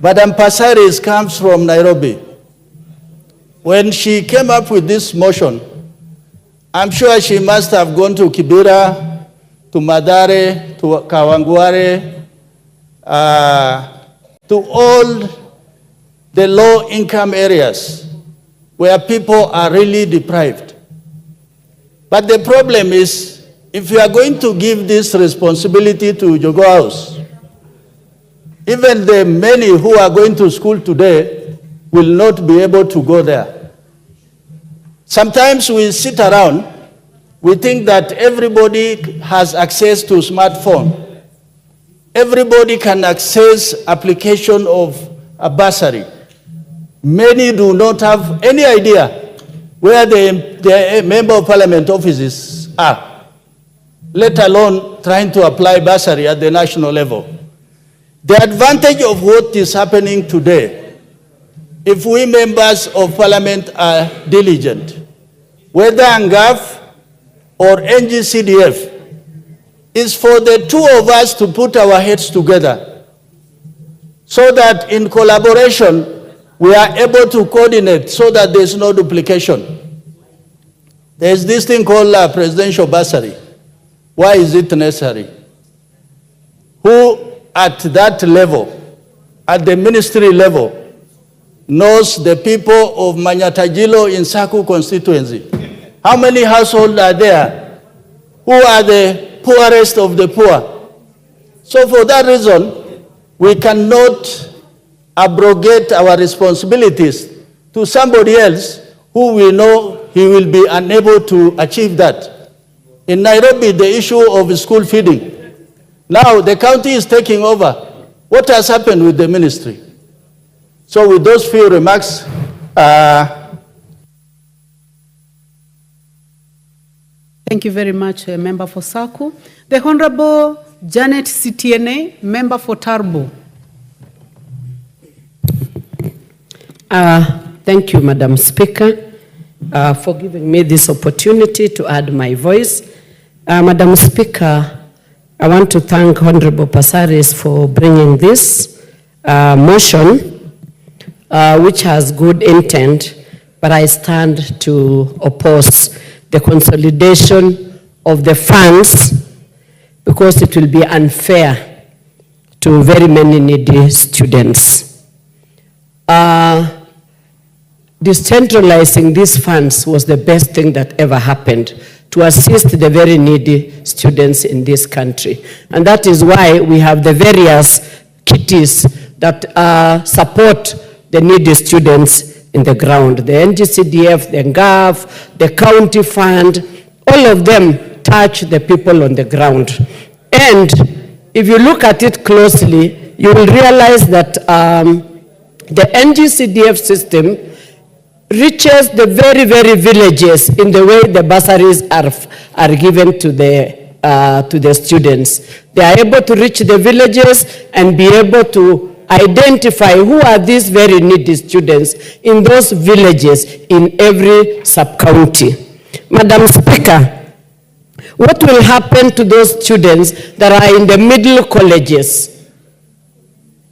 Madam Passaris comes from Nairobi. When she came up with this motion, I'm sure she must have gone to Kibera, to Madare, to Kawangware, to all the low-income areas where people are really deprived. But the problem is, if you are going to give this responsibility to Jogo House, even the many who are going to school today will not be able to go there. Sometimes we sit around, we think that everybody has access to smartphone. Everybody can access application of a bursary. Many do not have any idea where the member of parliament offices are, let alone trying to apply bursary at the national level. The advantage of what is happening today, if we members of parliament are diligent, whether ANGAF or NGCDF, is for the two of us to put our heads together so that in collaboration we are able to coordinate so that there's no duplication. There's this thing called presidential bursary. Why is it necessary? Who at that level, at the ministry level, knows the people of Manyatajilo in Saku constituency? How many households are there? Who are the poorest of the poor? So for that reason, we cannot abrogate our responsibilities to somebody else who we know he will be unable to achieve that. In Nairobi, the issue of school feeding. Now the county is taking over. What has happened with the ministry? So with those few remarks, thank you very much, Member for Saku. The Honorable Janet CTNA, Member for Tarbo. Thank you, Madam Speaker, for giving me this opportunity to add my voice. Madam Speaker, I want to thank Honorable Passaris for bringing this motion, which has good intent, but I stand to oppose the consolidation of the funds because it will be unfair to very many needy students. Decentralizing these funds was the best thing that ever happened to assist the very needy students in this country. And that is why we have the various kitties that support the needy students in the ground. The NGCDF, the NGAF, the county fund, all of them touch the people on the ground. And if you look at it closely, you will realize that the NGCDF system reaches the very, very villages in the way the bursaries are given to the students. They are able to reach the villages and be able to identify who are these very needy students in those villages in every sub-county. Madam Speaker, what will happen to those students that are in the middle colleges?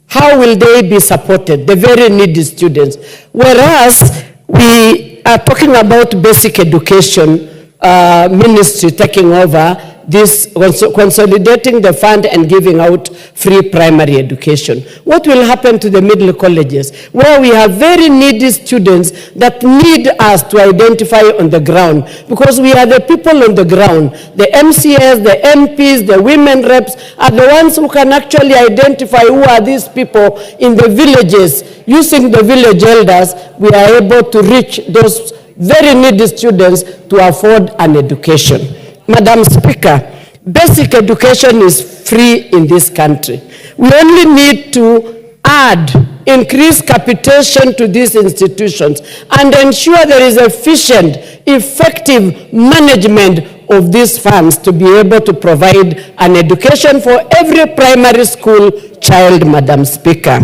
How will they be supported, the very needy students? Whereas we are talking about basic education ministry taking over this, consolidating the fund and giving out free primary education. What will happen to the middle colleges, where we have very needy students that need us to identify on the ground, because we are the people on the ground. The MCS, the MPs, the women reps are the ones who can actually identify who are these people in the villages. Using the village elders, we are able to reach those very needy students to afford an education. Madam Speaker, basic education is free in this country. We only need to add, increase capitation to these institutions and ensure there is efficient, effective management of these funds to be able to provide an education for every primary school child, Madam Speaker.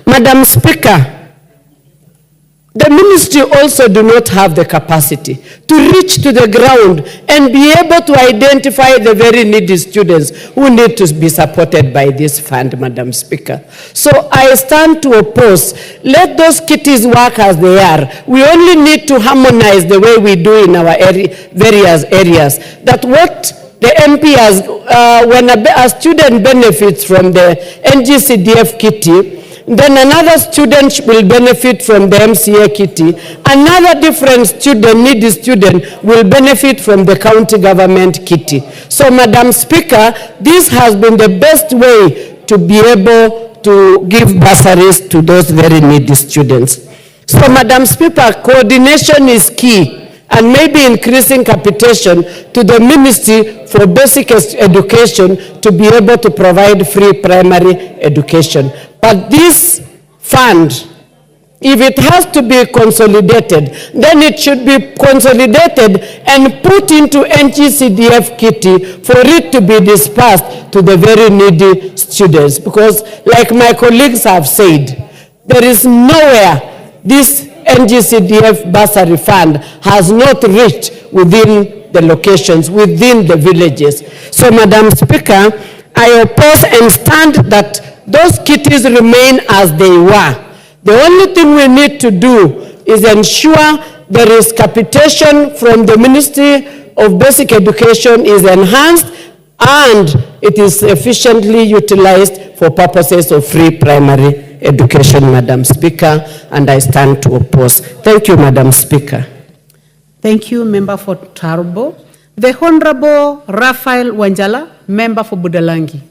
Madam Speaker, the ministry also do not have the capacity to reach to the ground and be able to identify the very needy students who need to be supported by this fund, Madam Speaker. So I stand to oppose. Let those kitties work as they are. We only need to harmonize the way we do in our various areas. That what the MP has, when a student benefits from the NGCDF kitty, then another student will benefit from the MCA kitty. Another different student, needy student, will benefit from the county government kitty. So, Madam Speaker, this has been the best way to be able to give bursaries to those very needy students. So, Madam Speaker, coordination is key, and maybe increasing capitation to the Ministry for Basic Education to be able to provide free primary education. But this fund, if it has to be consolidated, then it should be consolidated and put into NGCDF kitty for it to be dispersed to the very needy students. Because like my colleagues have said, there is nowhere this NGCDF bursary fund has not reached within the locations, within the villages. So, Madam Speaker, I oppose and stand that those kitties remain as they were. The only thing we need to do is ensure there is capitation from the Ministry of Basic Education is enhanced and it is efficiently utilized for purposes of free primary education, Madam Speaker, and I stand to oppose. Thank you, Madam Speaker. Thank you, Member for Tarbo. The Honorable Raphael Wanjala, Member for Budalangi.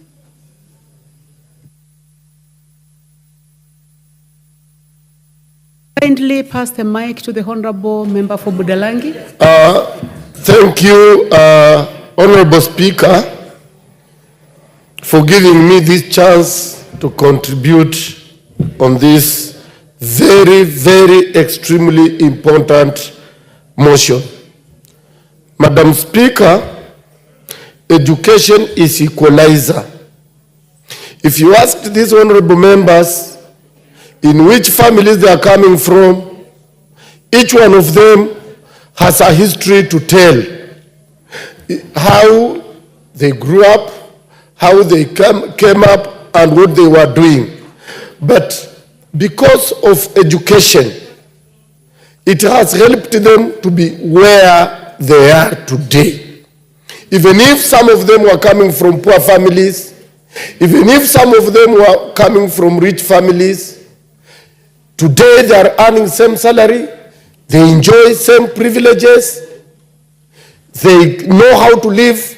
Kindly pass the mic to the Honorable Member for Budalangi. Thank you, Honorable Speaker, for giving me this chance to contribute on this very, very extremely important motion. Madam Speaker, education is equalizer. If you ask these honorable members in which families they are coming from, each one of them has a history to tell. How they grew up, how they came up, and what they were doing. But because of education, it has helped them to be where they are today. Even if some of them were coming from poor families, even if some of them were coming from rich families, today they are earning same salary, they enjoy same privileges, they know how to live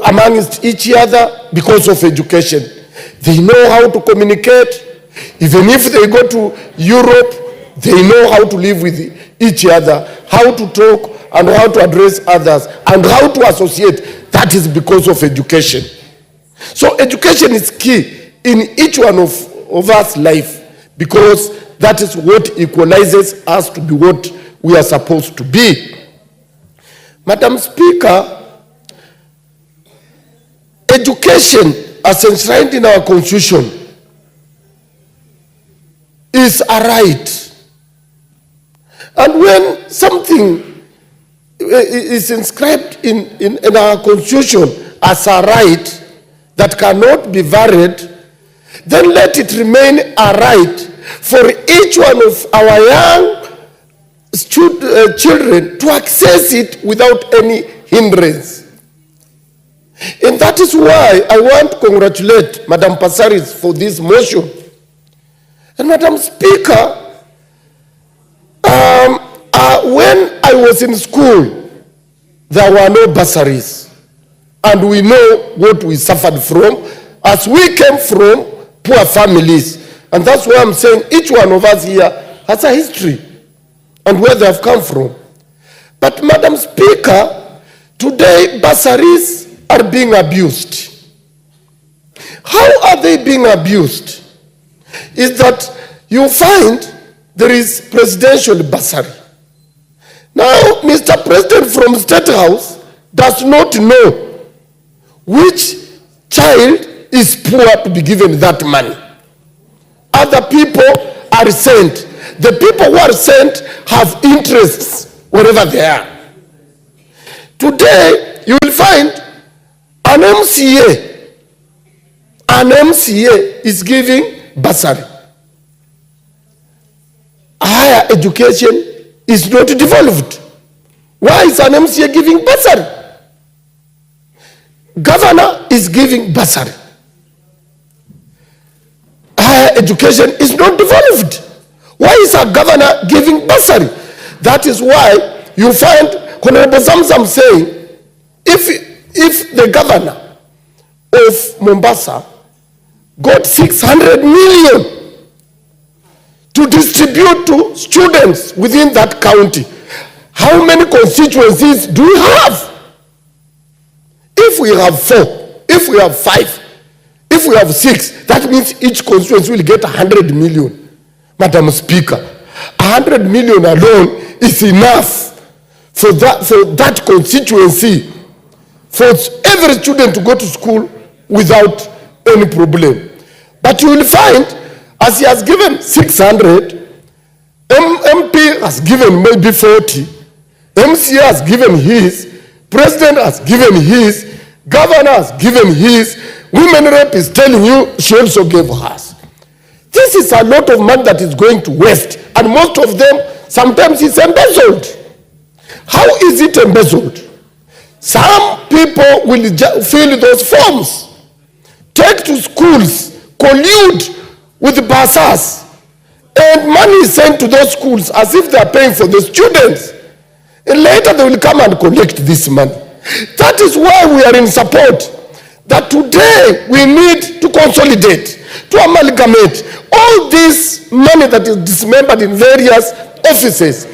amongst each other because of education. They know how to communicate. Even if they go to Europe, they know how to live with each other, how to talk and how to address others, and how to associate. That is because of education. So education is key in each one of us life, because that is what equalizes us to be what we are supposed to be. Madam Speaker, education as enshrined in our Constitution is a right. And when something is inscribed in our Constitution as a right that cannot be varied, then let it remain a right for each one of our young children to access it without any hindrance. And that is why I want to congratulate Madam Passaris for this motion. And Madam Speaker, when I was in school, there were no bursaries. And we know what we suffered from as we came from poor families. And that's why I'm saying each one of us here has a history and where they have come from. But Madam Speaker, today bursaries are being abused. How are they being abused? Is that you find there is presidential bursary. Now, Mr. President from State House does not know which child is poor to be given that money. Other people are sent. the people who are sent have interests wherever they are. Today, you will find an MCA is giving bursary. Higher education is not developed. Why is an MCA giving bursary? Governor is giving bursary. Higher education is not developed. Why is a governor giving bursary? That is why you find Honorable Zamzam saying, if the governor of Mombasa got 600 million to distribute to students within that county, how many constituencies do we have? If we have 4, if we have 5, if we have 6, that means each constituency will get 100 million. Madam Speaker, 100 million alone is enough for that constituency, for every student to go to school without any problem. But you will find, as he has given 600, MP has given maybe 40, MCA has given his, President has given his, Governor has given his, Women Rep is telling you she also gave hers. This is a lot of money that is going to waste, and most of them, sometimes it's embezzled. How is it embezzled? Some people will fill those forms, take to schools, collude with the Passaris, and money is sent to those schools as if they are paying for the students. And later they will come and collect this money. That is why we are in support that today we need to consolidate, to amalgamate all this money that is dismembered in various offices.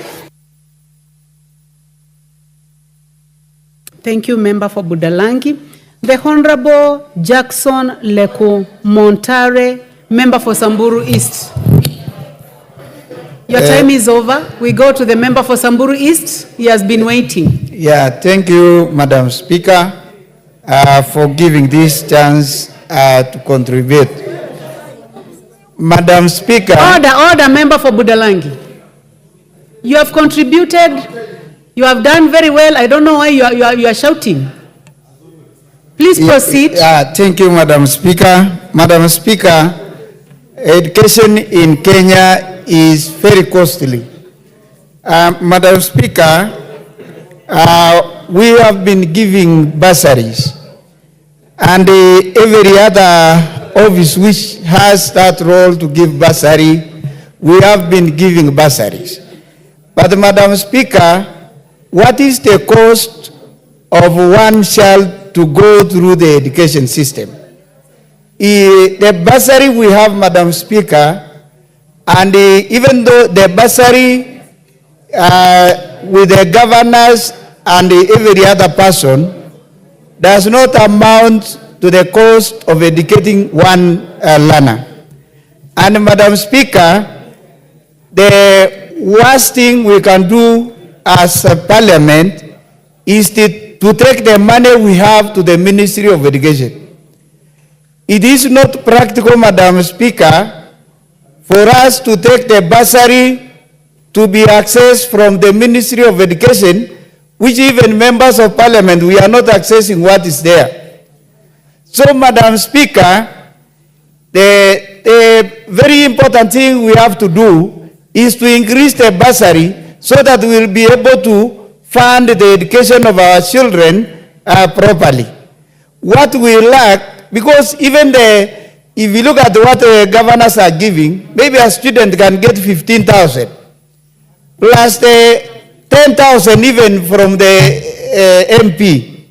Thank you, Member for Budalangi. The Honorable Jackson Leku Montare, Member for Samburu East. Your time is over. We go to the Member for Samburu East. He has been waiting. Yeah, thank you, Madam Speaker, for giving this chance to contribute. Madam Speaker. Order, Member for Budalangi. You have contributed. You have done very well. I don't know why you are shouting. Please proceed. Thank you, Madam Speaker. Madam Speaker, education in Kenya is very costly. Madam Speaker, we have been giving bursaries, and every other office which has that role to give bursary, we have been giving bursaries. But Madam Speaker, what is the cost of one child to go through the education system? The bursary we have, Madam Speaker, and even though the bursary with the governors and every other person does not amount to the cost of educating one learner. And Madam Speaker, the worst thing we can do as a parliament is to take the money we have to the Ministry of Education. It is not practical, Madam Speaker, for us to take the bursary to be accessed from the Ministry of Education, which even members of parliament, we are not accessing what is there. So, Madam Speaker, the very important thing we have to do is to increase the bursary so that we will be able to fund the education of our children properly. What we lack, because even if you look at what the governors are giving, maybe a student can get 15,000 plus the 10,000 even from the MP.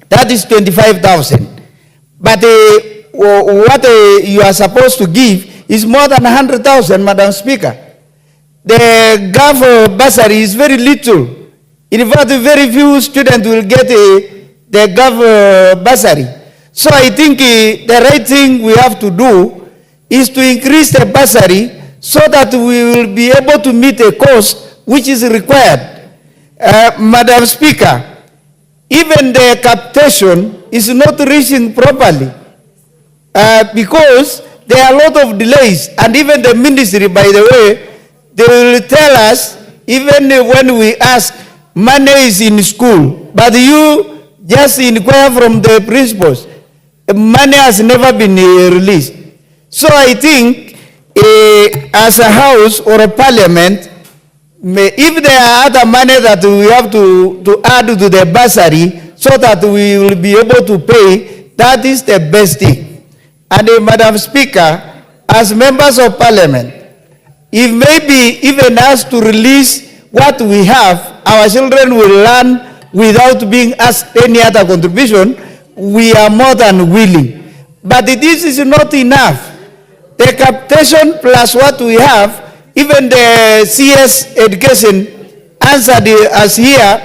That is 25,000. But what you are supposed to give is more than 100,000, Madam Speaker. The gov bursary is very little. In fact, very few students will get the gov bursary. So I think the right thing we have to do is to increase the bursary so that we will be able to meet a cost which is required. Madam Speaker, even the capitation is not reaching properly because there are a lot of delays, and even the ministry, by the way, they will tell us, even when we ask, money is in school, but you just inquire from the principals, money has never been released. So I think as a house or a parliament, if there are other money that we have to add to the bursary so that we will be able to pay, that is the best thing. And Madam Speaker, as members of parliament, if maybe even asked to release what we have, our children will learn without being asked any other contribution, we are more than willing. But this is not enough. The capitation plus what we have, even the CS education answered us here,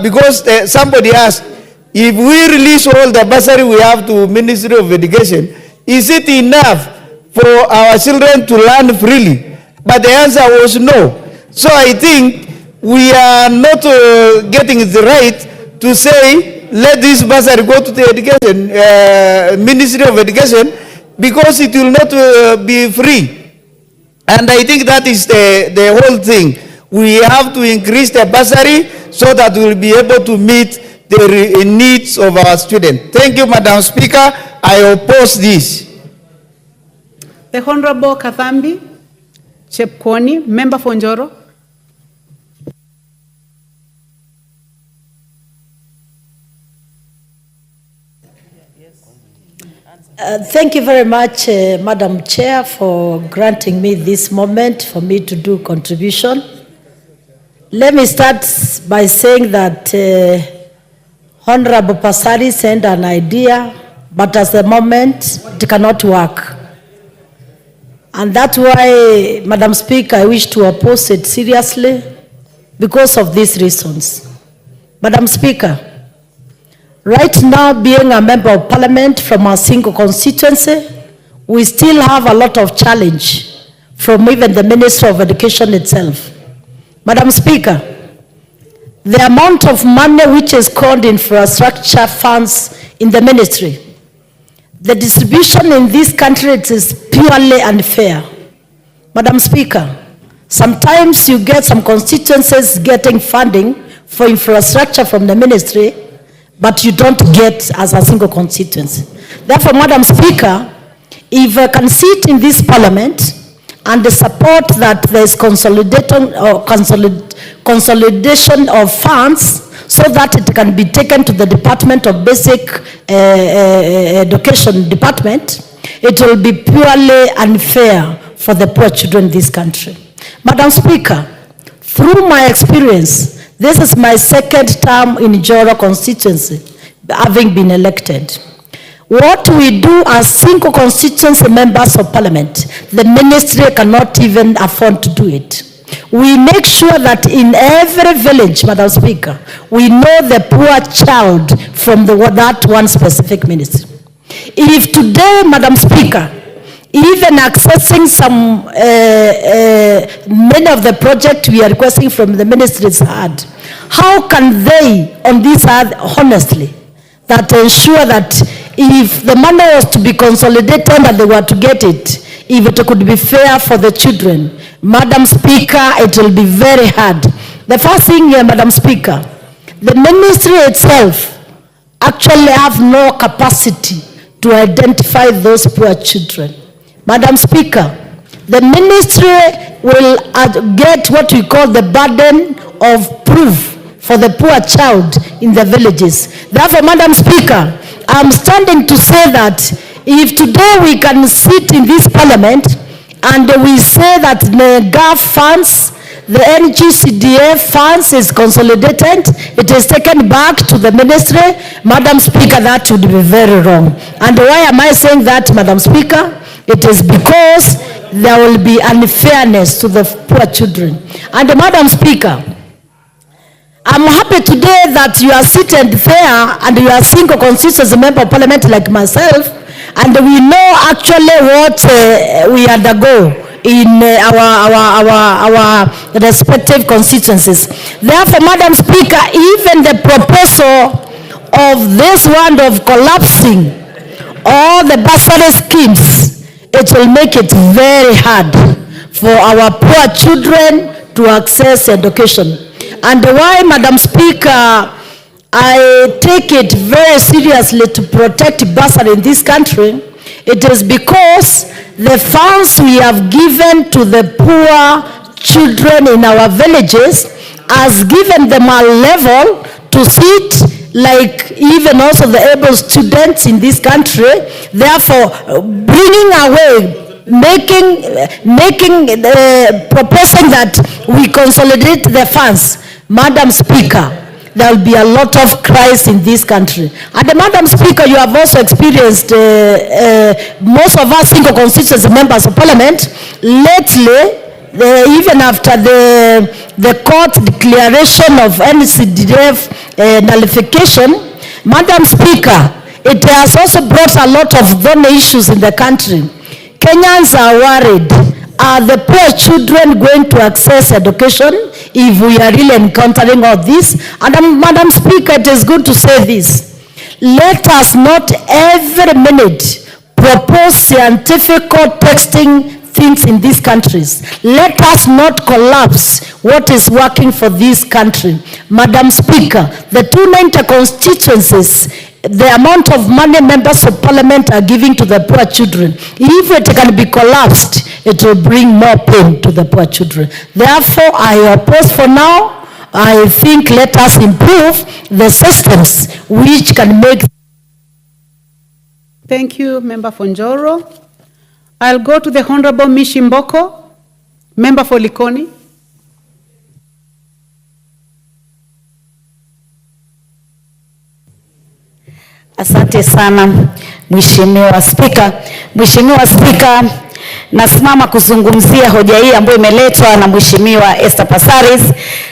because somebody asked, if we release all the bursary we have to Ministry of Education, is it enough for our children to learn freely? But the answer was no. So I think we are not getting it right to say, let this bursary go to the education, Ministry of Education, because it will not be free. And I think that is the whole thing. We have to increase the bursary so that we will be able to meet the needs of our students. Thank you, Madam Speaker. I oppose this. The Honorable Kathambi Chepkwony, member for Njoro. Thank you very much, Madam Chair, for granting me this moment for me to do contribution. Let me start by saying that Honorable Passaris sent an idea, but at the moment it cannot work. And that's why, Madam Speaker, I wish to oppose it seriously because of these reasons. Madam Speaker, right now, being a member of parliament from a single constituency, we still have a lot of challenge from even the Ministry of Education itself. Madam Speaker, the amount of money which is called infrastructure funds in the ministry, the distribution in this country, it is purely unfair. Madam Speaker, sometimes you get some constituencies getting funding for infrastructure from the ministry, but you don't get as a single constituency. Therefore, Madam Speaker, if I can sit in this parliament and support that there is consolidation of funds so that it can be taken to the Department of Basic Education Department, it will be purely unfair for the poor children in this country. Madam Speaker, through my experience, this is my second term in Njoro constituency, having been elected. What we do as single constituency members of parliament, the ministry cannot even afford to do it. We make sure that in every village, Madam Speaker, we know the poor child from that one specific ministry. If today, Madam Speaker, even accessing some, many of the projects we are requesting from the ministries hard, how can they, on this earth, honestly, that ensure that if the money was to be consolidated and they were to get it, if it could be fair for the children? Madam Speaker, it will be very hard. The first thing here, Madam Speaker, the ministry itself actually have no capacity to identify those poor children. Madam Speaker, the ministry will get what we call the burden of proof for the poor child in the villages. Therefore, Madam Speaker, I'm standing to say that if today we can sit in this parliament and we say that the GAF funds, the NGCDA funds is consolidated, it is taken back to the ministry, Madam Speaker, that would be very wrong. And why am I saying that, Madam Speaker? It is because there will be unfairness to the poor children. And Madam Speaker, I'm happy today that you are seated there and you are single constituency member of parliament like myself, and we know actually what we undergo in our respective constituencies. Therefore, Madam Speaker, even the proposal of this one of collapsing all the bursary schemes, it will make it very hard for our poor children to access education. And why, Madam Speaker, I take it very seriously to protect bursary in this country, it is because the funds we have given to the poor children in our villages has given them a level to sit like even also the able students in this country, therefore bringing away, proposing that we consolidate the funds. Madam Speaker, there will be a lot of cries in this country. And Madam Speaker, you have also experienced, most of us single constituency members of parliament, lately, even after the court declaration of NCDF nullification, Madam Speaker, it has also brought a lot of thorny issues in the country. Kenyans are worried. Are the poor children going to access education if we are really encountering all this? And Madam Speaker, it is good to say this. Let us not every minute propose scientific texting things in these countries. Let us not collapse what is working for this country. Madam Speaker, the 290 constituencies, the amount of money members of parliament are giving to the poor children, if it can be collapsed, it will bring more pain to the poor children. Therefore, I oppose for now. I think let us improve the systems which can make. Thank you, Member for Njoro. I'll go to the Honorable Mishimboko, Member for Likoni. Asante sana Mheshimiwa Spika. Mheshimiwa Spika, nasimama kuzungumzia hoja hii ambayo imeletwa na Mheshimiwa Passaris,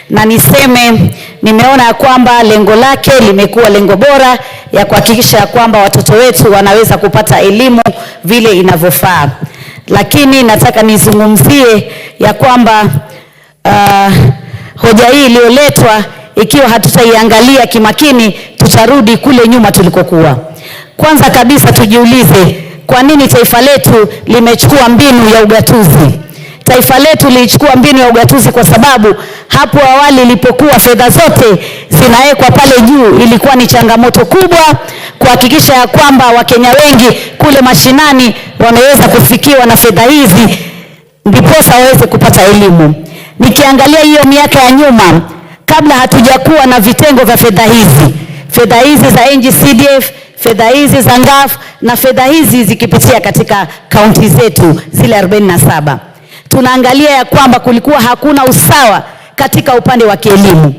na niseme nimeona ya kwamba lengo lake limekuwa lengo bora ya kuhakikisha ya kwamba watoto wetu wanaweza kupata elimu vile inavyofaa. Lakini nataka nizungumzie ya kwamba hoja hii iliyoletwa, ikiwa hatutaiangalia kimakini, tutarudi kule nyuma tulikokuwa. Kwanza kabisa tujiulize, kwa nini taifa letu limechukua mbinu ya ugatuzi? Taifa letu lilichukua mbinu ya ugatuzi kwa sababu hapo awali ilipokuwa fedha zote zinawekwa pale juu, ilikuwa ni changamoto kubwa kuhakikisha ya kwamba Wakenya wengi kule mashinani wanaweza kufikiwa na fedha hizi ndiposa waweze kupata elimu. Nikiangalia hiyo miaka ya nyuma, kabla hatujakuwa na vitengo vya fedha hizi za NGCDF, fedha hizi za NGAF na fedha hizi zikipitia katika kaunti zetu zile 47, tunaangalia ya kwamba kulikuwa hakuna usawa katika upande wa kielimu.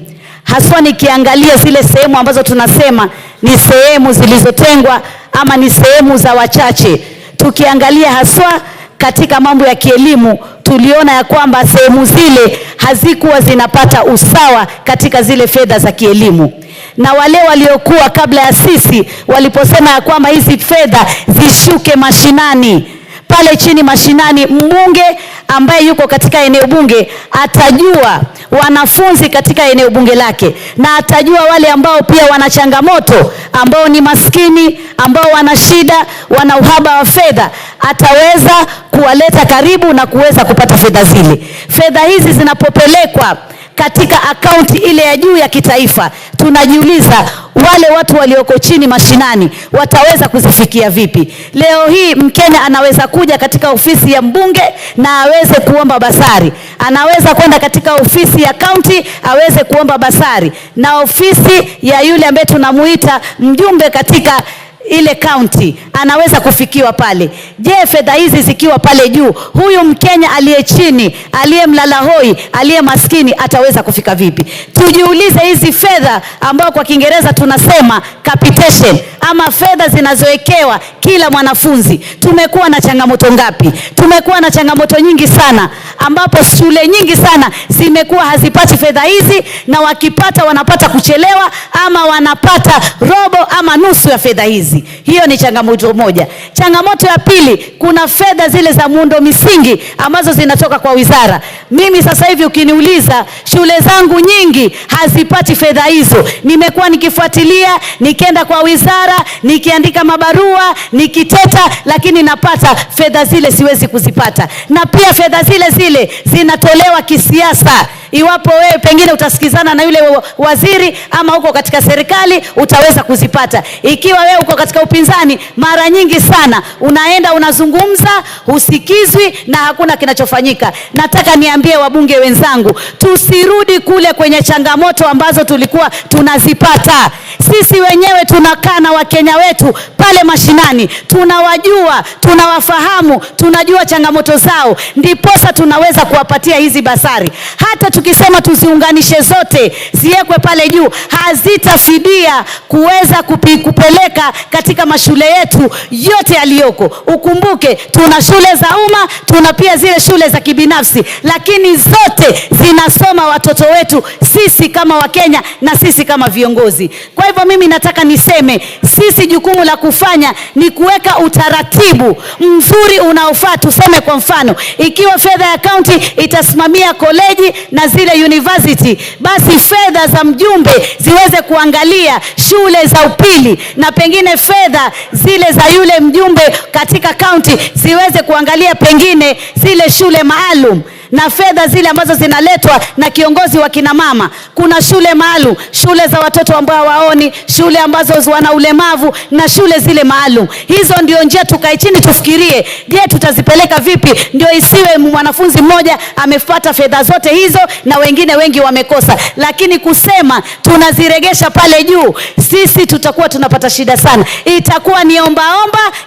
Haswa nikiangalia zile sehemu ambazo tunasema ni sehemu zilizotengwa ama ni sehemu za wachache, tukiangalia haswa katika mambo ya kielimu, tuliona ya kwamba sehemu zile hazikuwa zinapata usawa katika zile fedha za kielimu. Na wale waliokuwa kabla ya sisi waliposema ya kwamba hizi fedha zishuke mashinani, pale chini mashinani, mbunge ambaye yuko katika eneo bunge atajua wanafunzi katika eneo bunge lake, na atajua wale ambao pia wana changamoto, ambao ni maskini, ambao wana shida, wana uhaba wa fedha, ataweza kuwaleta karibu na kuweza kupata fedha zile. Fedha hizi zinapopelekwa katika akaunti ile ya juu ya kitaifa, tunajiuliza wale watu walioko chini mashinani wataweza kuzifikia vipi? Leo hii Mkenya anaweza kuja katika ofisi ya mbunge na aweze kuomba basari, anaweza kwenda katika ofisi ya kaunti aweze kuomba basari, na ofisi ya yule ambaye tunamuita mjumbe katika ile kaunti anaweza kufikiwa pale. Je, fedha hizi zikiwa pale juu, huyu Mkenya aliye chini, aliye mlala hoi, aliye maskini ataweza kufika vipi? Tujiulize, hizi fedha ambao kwa Kiingereza tunasema capitation ama fedha zinazowekewa kila mwanafunzi, tumekuwa na changamoto ngapi? Tumekuwa na changamoto nyingi sana, ambapo shule nyingi sana zimekuwa hazipati fedha hizi, na wakipata wanapata kuchelewa ama wanapata robo ama nusu ya fedha hizi. Hiyo ni changamoto jambo moja. Changamoto ya pili, kuna fedha zile za muundo misingi ambazo zinatoka kwa wizara. Mimi sasa hivi ukiniuliza, shule zangu nyingi hazipati fedha hizo. Nimekuwa nikifuatilia, nikienda kwa wizara, nikiandika mabarua, nikiteta, lakini napata fedha zile siwezi kuzipata. Na pia fedha zile zinatolewa kisiasa. Iwapo wewe pengine utasikizana na yule waziri ama uko katika serikali, utaweza kuzipata. Ikiwa wewe uko katika upinzani, mara nyingi sana unaenda unazungumza, husikizwi na hakuna kinachofanyika. Nataka niambie wabunge wenzangu, tusirudi kule kwenye changamoto ambazo tulikuwa tunazipata. Sisi wenyewe tunakaa na Wakenya wetu pale mashinani, tunawajua, tunawafahamu, tunajua changamoto zao, ndiposa tunaweza kuwapatia hizi basari. Hata tukisema tuziunganishe zote, ziwekwe pale juu, hazitafidia kuweza kupeleka katika mashule yetu yote yaliyoko. Ukumbuke, tuna shule za umma, tuna pia zile shule za kibinafsi, lakini zote zinasoma watoto wetu, sisi kama Wakenya na sisi kama viongozi. Kwa hivyo mimi nataka niseme, sisi jukumu la kufanya ni kuweka utaratibu mzuri unaofaa. Tuseme kwa mfano, ikiwa fedha ya county itasimamia koleji na zile university, basi fedha za mjumbe ziweze kuangalia shule za upili, na pengine fedha zile za yule mjumbe katika county ziweze kuangalia pengine zile shule maalum, na fedha zile ambazo zinaletwa na kiongozi wa kina mama. Kuna shule maalum, shule za watoto ambao hawaoni, shule ambazo wana ulemavu na shule zile maalum. Hizo ndio njia, tukae chini tufikirie, je, tutazipeleka vipi ndio isiwe mwanafunzi mmoja amefuata fedha zote hizo na wengine wengi wamekosa. Lakini kusema tunaziregesha pale juu, sisi tutakuwa tunapata shida sana. Itakuwa ni omba,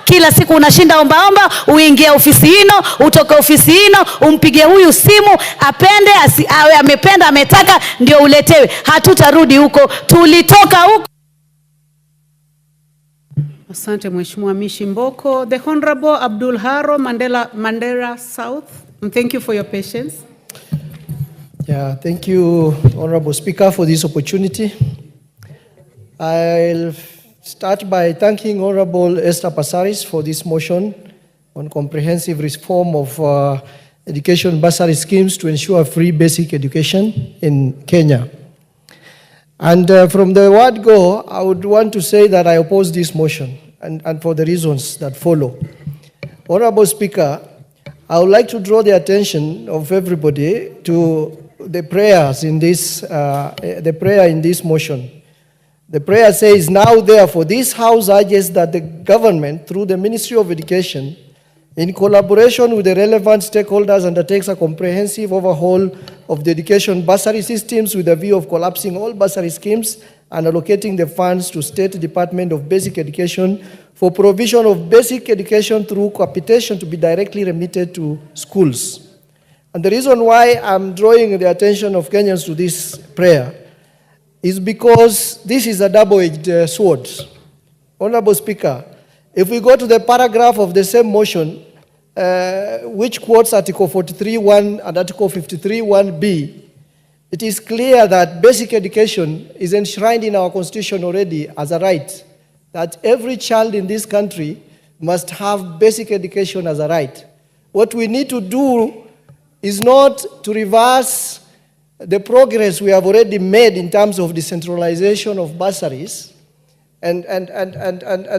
kila siku unashinda omba, uingie ofisi hino, utoke ofisi hino, umpige huyu simu, apende awe amependa ametaka ndio uletewe. Hatutarudi huko, tulitoka huko. Asante Mheshimiwa Mishi Mboko. The Honorable Abdul Haro, Mandera South. And thank you for your patience. Yeah, thank you, Honorable Speaker, for this opportunity. I'll start by thanking Honorable Esther Passaris for this motion on comprehensive reform of education bursary schemes to ensure free basic education in Kenya. And from the word go, I would want to say that I oppose this motion, and for the reasons that follow. Honorable Speaker, I would like to draw the attention of everybody to the prayers in this, the prayer in this motion. The prayer says, now therefore this House urges that the government, through the Ministry of Education, in collaboration with the relevant stakeholders, undertakes a comprehensive overhaul of the education bursary systems with a view of collapsing all bursary schemes and allocating the funds to State Department of Basic Education for provision of basic education through capitation to be directly remitted to schools. And the reason why I'm drawing the attention of Kenyans to this prayer is because this is a double-edged sword. Honorable Speaker, if we go to the paragraph of the same motion, which quotes Article 43.1 and Article 53.1b, it is clear that basic education is enshrined in our Constitution already as a right, that every child in this country must have basic education as a right. What we need to do is not to reverse the progress we have already made in terms of decentralization of bursaries and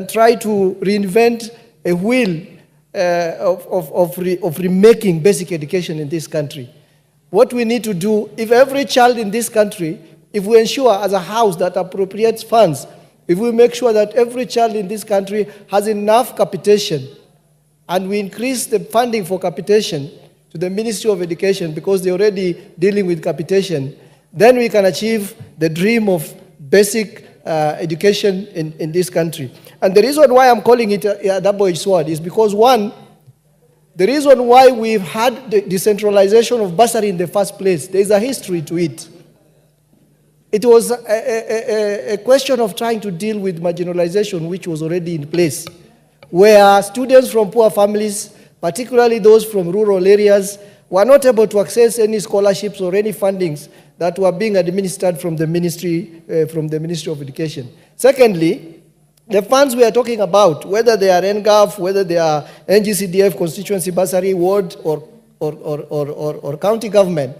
try to reinvent a wheel of remaking basic education in this country. What we need to do, if every child in this country, if we ensure as a house that appropriates funds, if we make sure that every child in this country has enough capitation, and we increase the funding for capitation to the Ministry of Education because they're already dealing with capitation, then we can achieve the dream of basic education in this country. And the reason why I'm calling it a double-edged sword is because, one, the reason why we've had the decentralization of bursary in the first place, there's a history to it. It was a question of trying to deal with marginalization, which was already in place, where students from poor families, particularly those from rural areas, were not able to access any scholarships or any fundings that were being administered from the Ministry of Education. Secondly, the funds we are talking about, whether they are NGAF, whether they are NGCDF, constituency bursary, ward, or county government,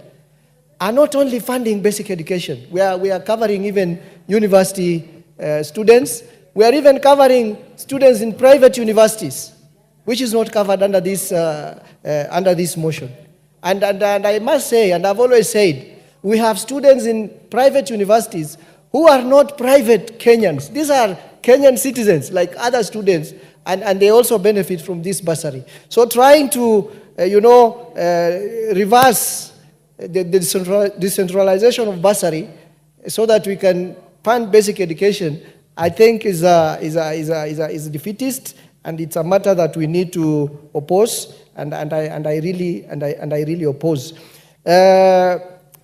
are not only funding basic education. We are covering even university students. We are even covering students in private universities, which is not covered under this motion. And I must say, and I've always said, we have students in private universities who are not private Kenyans. These are Kenyan citizens like other students, and they also benefit from this bursary. So trying to, reverse the decentralization of bursary so that we can fund basic education, I think is defeatist, and it's a matter that we need to oppose, and I really oppose.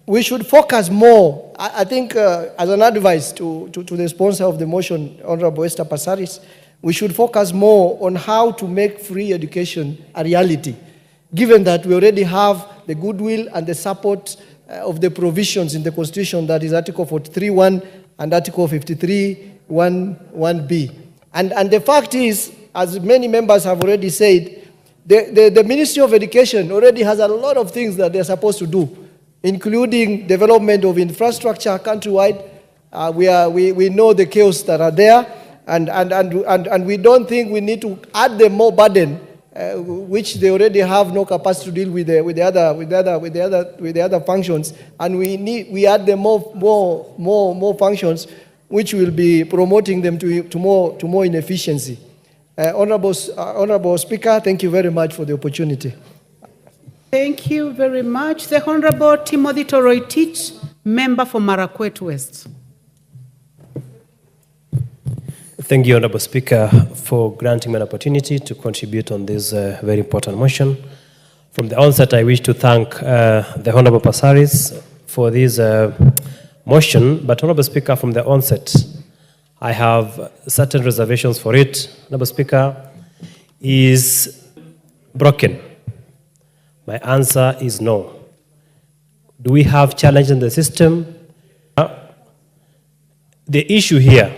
We should focus more, I think, as an advice to the sponsor of the motion, Honorable Esther Passaris, we should focus more on how to make free education a reality, given that we already have the goodwill and the support of the provisions in the Constitution, that is Article 43(1) and Article 53(1)(b). And the fact is, as many members have already said, the Ministry of Education already has a lot of things that they're supposed to do, including development of infrastructure countrywide. We know the chaos that are there, and we don't think we need to add them more burden, which they already have no capacity to deal with the other functions, and we add them more functions, which will be promoting them to more inefficiency. Honorable Speaker, thank you very much for the opportunity. Thank you very much. The Honorable Timothy Toroitich, member for Marakwet West. Thank you, Honorable Speaker, for granting me an opportunity to contribute on this very important motion. From the onset, I wish to thank the Honorable Passaris for this motion, but Honorable Speaker, from the onset, I have certain reservations for it. Honorable Speaker, is broken. My answer is no. Do we have challenge in the system? The issue here,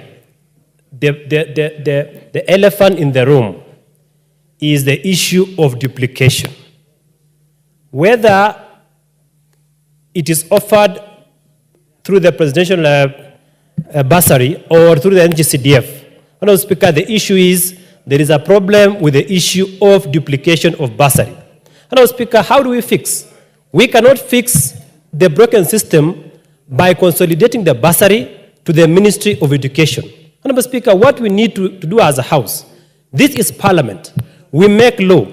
the elephant in the room is the issue of duplication. Whether it is offered through the presidential bursary or through the NGCDF. Honorable Speaker, the issue is there is a problem with the issue of duplication of bursary. Honorable Speaker, how do we fix? We cannot fix the broken system by consolidating the bursary to the Ministry of Education. Honorable Speaker, what we need to do as a House, this is Parliament. We make law.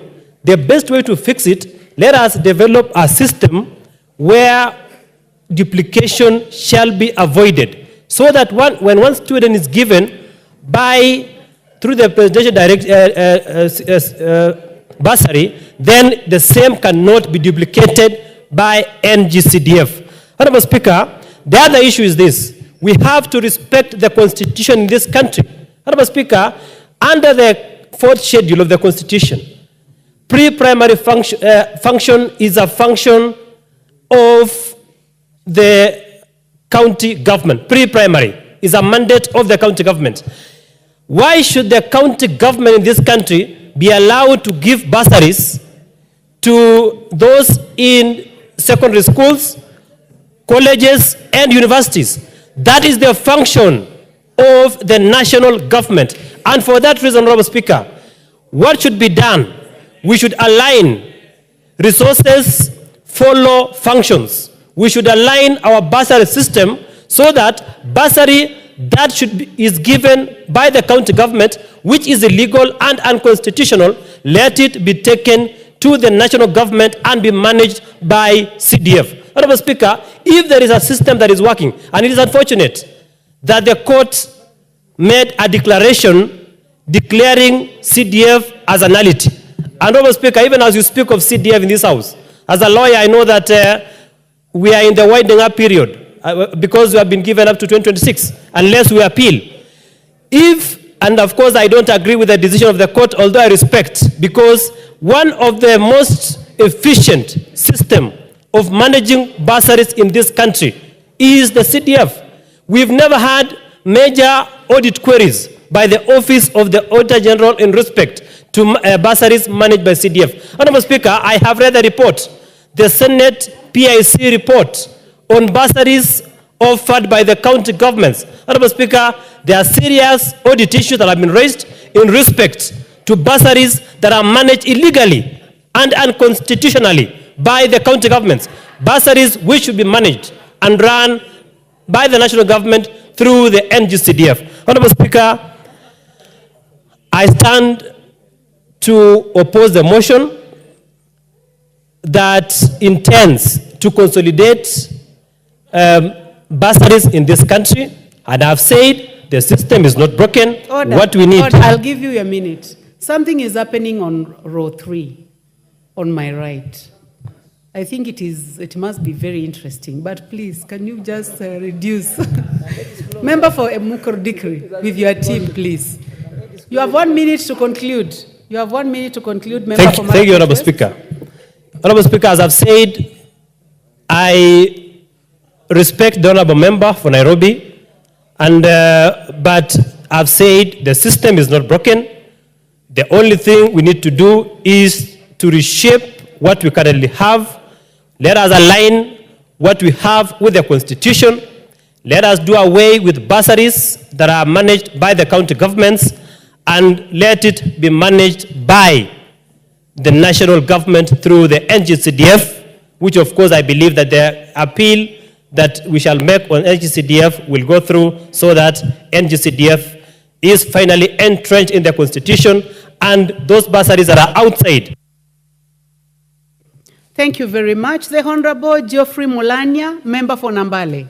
The best way to fix it, let us develop a system where duplication shall be avoided, so that when one student is given through the presidential bursary, then the same cannot be duplicated by NGCDF. Honorable Speaker, the other issue is this. We have to respect the Constitution in this country. Honorable Speaker, under the 4th schedule of the Constitution, pre-primary function is a function of the county government. Pre-primary is a mandate of the county government. Why should the county government in this country be allowed to give bursaries to those in secondary schools, colleges, and universities? That is the function of the national government. And for that reason, Honorable Speaker, what should be done? We should align resources, follow functions. We should align our bursary system so that bursary that is given by the county government, which is illegal and unconstitutional, let it be taken to the national government and be managed by CDF. Honorable Speaker, if there is a system that is working, and it is unfortunate that the court made a declaration declaring CDF as a nullity. And Honorable Speaker, even as you speak of CDF in this House, as a lawyer, I know that we are in the winding up period because we have been given up to 2026, unless we appeal. And of course, I don't agree with the decision of the court, although I respect, because one of the most efficient system of managing bursaries in this country is the CDF. We've never had major audit queries by the Office of the Auditor General in respect to bursaries managed by CDF. Honorable Speaker, I have read the report, the Senate PIC report on bursaries offered by the county governments. Honorable Speaker, there are serious audit issues that have been raised in respect to bursaries that are managed illegally and unconstitutionally by the county governments. Bursaries which should be managed and run by the national government through the NGCDF. Honorable Speaker, I stand to oppose the motion that intends to consolidate bursaries in this country. And I've said the system is not broken. Order. What we need. Order. I'll give you a minute. Something is happening on row 3, on my right. I think it must be very interesting, but please, can you just reduce? Member for Mukordikri, with your team, please. You have 1 minute to conclude. You have 1 minute to conclude, Member for Thank you, Honorable Speaker. Honorable Speaker, as I've said, I respect the Honorable Member for Nairobi, and but I've said the system is not broken. The only thing we need to do is to reshape what we currently have. Let us align what we have with the Constitution. Let us do away with bursaries that are managed by the county governments, and let it be managed by the national government through the NGCDF, which of course I believe that the appeal that we shall make on NGCDF will go through, so that NGCDF is finally entrenched in the Constitution, and those bursaries that are outside. Thank you very much. The Honorable Geoffrey Mulanya, Member for Nambale.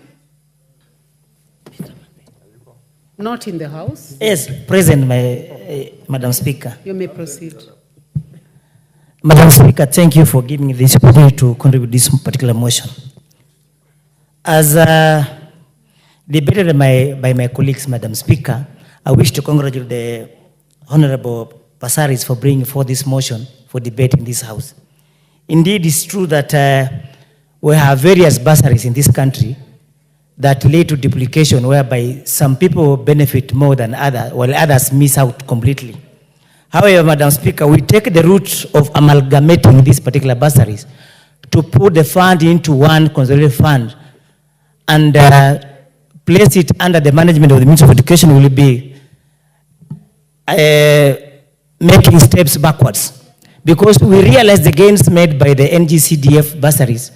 Not in the House. Yes, present, Madam Speaker. You may proceed. Madam Speaker, thank you for giving me this opportunity to contribute this particular motion. As debated by my colleagues, Madam Speaker, I wish to congratulate the Honorable Passaris for bringing forth this motion for debate in this House. Indeed, it's true that we have various bursaries in this country that lead to duplication, whereby some people benefit more than others, while others miss out completely. However, Madam Speaker, we take the route of amalgamating these particular bursaries to put the fund into one consolidated fund and place it under the management of the Ministry of Education will be making steps backwards. Because we realize the gains made by the NGCDF bursaries,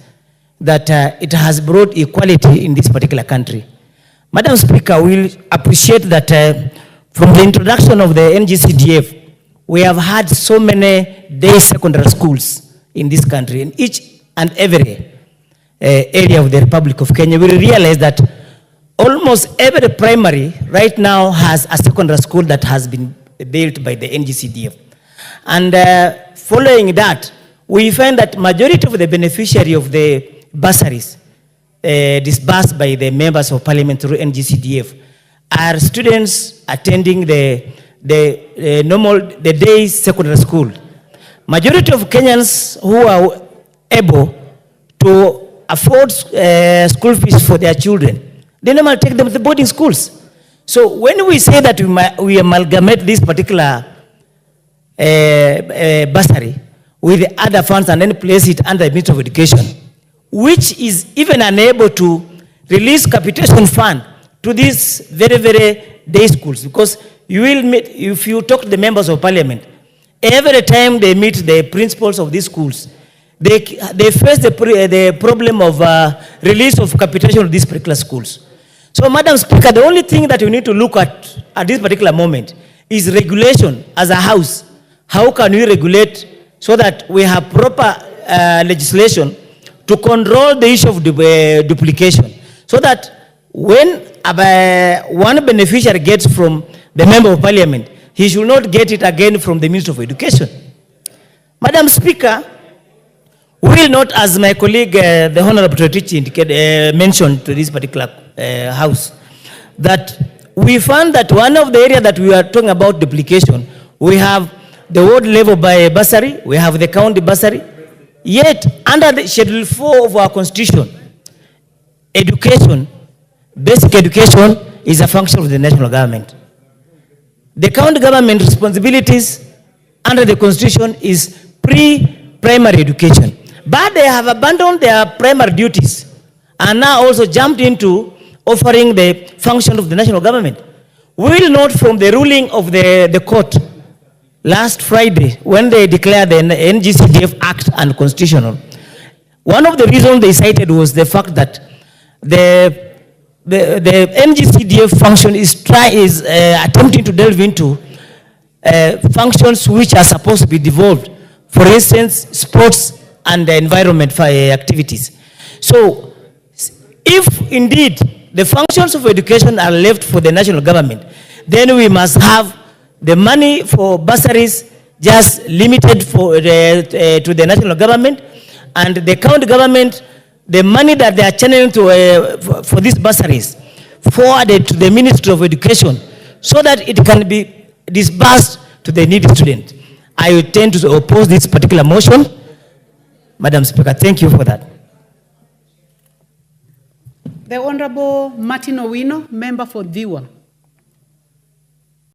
that it has brought equality in this particular country. Madam Speaker, we appreciate that from the introduction of the NGCDF, we have had so many day secondary schools in this country. In each and every area of the Republic of Kenya, we realize that almost every primary right now has a secondary school that has been built by the NGCDF. And following that, we find that majority of the beneficiary of the bursaries disbursed by the members of parliament through NGCDF are students attending the day secondary school. Majority of Kenyans who are able to afford school fees for their children, they normally take them to the boarding schools. So when we say that we amalgamate this particular bursary with the other funds and then place it under the Ministry of Education, which is even unable to release capitation fund to these very, very day schools, because you will meet, if you talk to the members of parliament, every time they meet the principals of these schools, they face the problem of release of capitation of these particular schools. So, Madam Speaker, the only thing that we need to look at this particular moment is regulation as a house. How can we regulate so that we have proper legislation to control the issue of duplication, so that when one beneficiary gets from the member of parliament, he should not get it again from the Minister of Education. Madam Speaker, we will not, as my colleague, the Honorable Tretici mentioned to this particular house, that we found that one of the areas that we are talking about duplication, we have the ward level by bursary, we have the county bursary, yet under the Schedule 4 of our Constitution, education, basic education is a function of the national government. the county government responsibilities under the constitution is pre-primary education. But they have abandoned their primary duties and now also jumped into offering the function of the national government. We will note from the ruling of the court last Friday when they declared the NGCDF Act unconstitutional. One of the reasons they cited was the fact that the NGCDF function is attempting to delve into functions which are supposed to be devolved. For instance, sports and the environment activities. So, if indeed the functions of education are left for the national government, then we must have the money for bursaries just limited to the national government, and the county government, the money that they are channeling for these bursaries forwarded to the Ministry of Education so that it can be disbursed to the needy student. I tend to oppose this particular motion. Madam Speaker, thank you for that. The Honorable Martin Owino, member for Diwa.